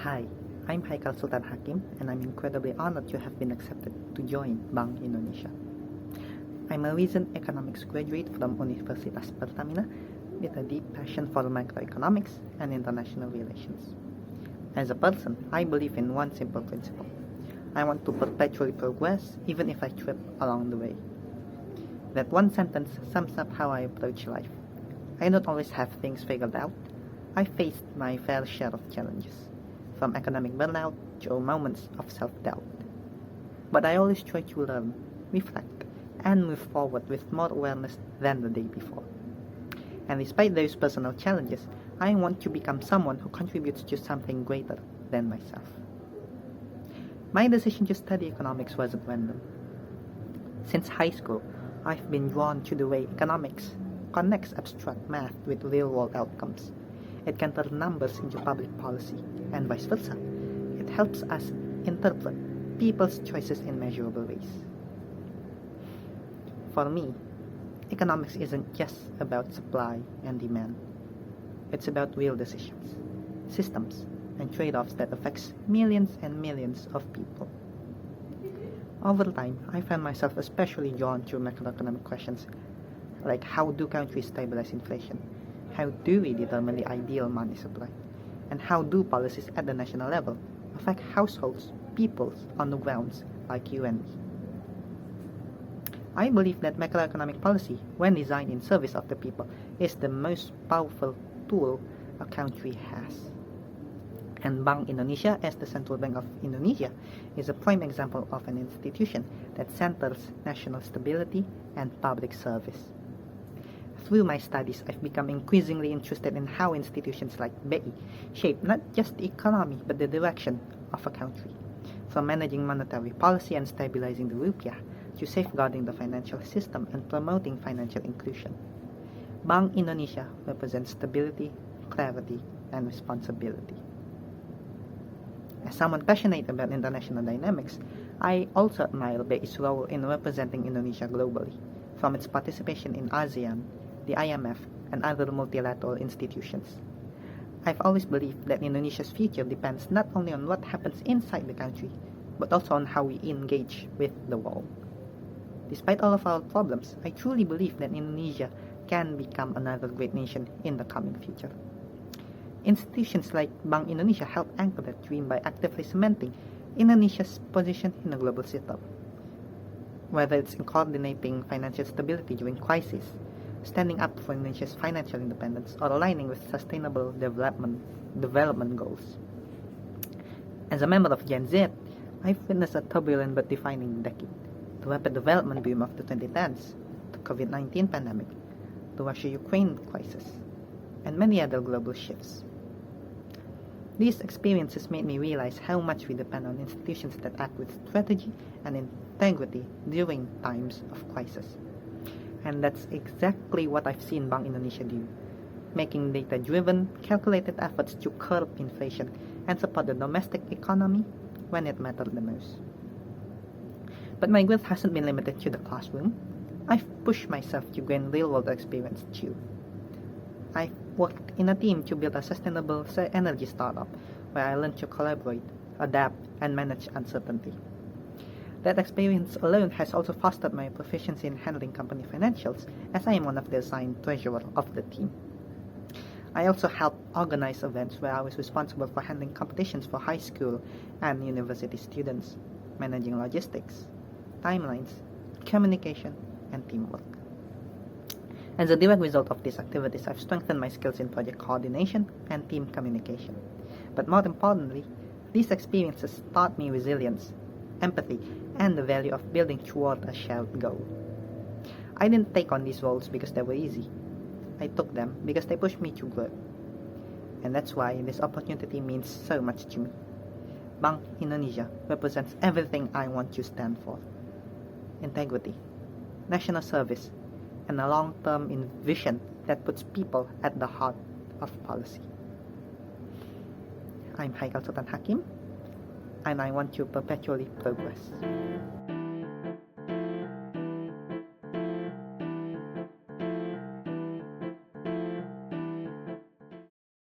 Hi, I'm Haykal Sulthan Hakeem, and I'm incredibly honored to have been accepted to join Bank Indonesia. I'm a recent economics graduate from Universitas Pertamina with a deep passion for macroeconomics and international relations. As a person, I believe in one simple principle. I want to perpetually progress even if I trip along the way. That one sentence sums up how I approach life. I don't always have things figured out. I faced my fair share of challenges, from economic burnout to moments of self-doubt. But I always try to learn, reflect, and move forward with more awareness than the day before. And despite those personal challenges, I want to become someone who contributes to something greater than myself. My decision to study economics wasn't random. Since high school, I've been drawn to the way economics connects abstract math with real-world outcomes. It can turn numbers into public policy, and vice versa. It helps us interpret people's choices in measurable ways. For me, economics isn't just about supply and demand. It's about real decisions, systems, and trade-offs that affects millions and millions of people. Over time, I found myself especially drawn to macroeconomic questions like how do countries stabilize inflation? How do we determine the ideal money supply? And how do policies at the national level affect households, peoples on the grounds like you and me? I believe that macroeconomic policy, when designed in service of the people, is the most powerful tool a country has. And Bank Indonesia, as the central bank of Indonesia, is a prime example of an institution that centers national stability and public service. Through my studies, I've become increasingly interested in how institutions like BI shape not just the economy but the direction of a country. From managing monetary policy and stabilizing the rupiah to safeguarding the financial system and promoting financial inclusion. Bank Indonesia represents stability, clarity, and responsibility. As someone passionate about international dynamics, I also admire BI's role in representing Indonesia globally, from its participation in ASEAN, the IMF, and other multilateral institutions. I've always believed that Indonesia's future depends not only on what happens inside the country, but also on how we engage with the world. Despite all of our problems, I truly believe that Indonesia can become another great nation in the coming future. Institutions like Bank Indonesia help anchor that dream by actively cementing Indonesia's position in the global system. Whether it's in coordinating financial stability during crises, standing up for Indonesia's financial independence, or aligning with sustainable development goals. As a member of Gen Z, I've witnessed a turbulent but defining decade. The rapid development boom of the 2010s, the COVID-19 pandemic, the Russia-Ukraine crisis, and many other global shifts. These experiences made me realize how much we depend on institutions that act with strategy and integrity during times of crisis. And that's exactly what I've seen Bank Indonesia do, making data-driven, calculated efforts to curb inflation and support the domestic economy when it mattered the most. But my growth hasn't been limited to the classroom. I've pushed myself to gain real-world experience too. I've worked in a team to build a sustainable energy startup where I learned to collaborate, adapt, and manage uncertainty. That experience alone has also fostered my proficiency in handling company financials, as I am one of the assigned treasurer of the team. I also helped organize events where I was responsible for handling competitions for high school and university students, managing logistics, timelines, communication, and teamwork. As a direct result of these activities, I've strengthened my skills in project coordination and team communication. But more importantly, these experiences taught me resilience, empathy, and the value of building toward a shared goal. I didn't take on these roles because they were easy. I took them because they pushed me to grow. And that's why this opportunity means so much to me. Bank Indonesia represents everything I want to stand for. Integrity, national service, and a long-term vision that puts people at the heart of policy. I'm Haykal Sulthan Hakeem, and I want to perpetually progress.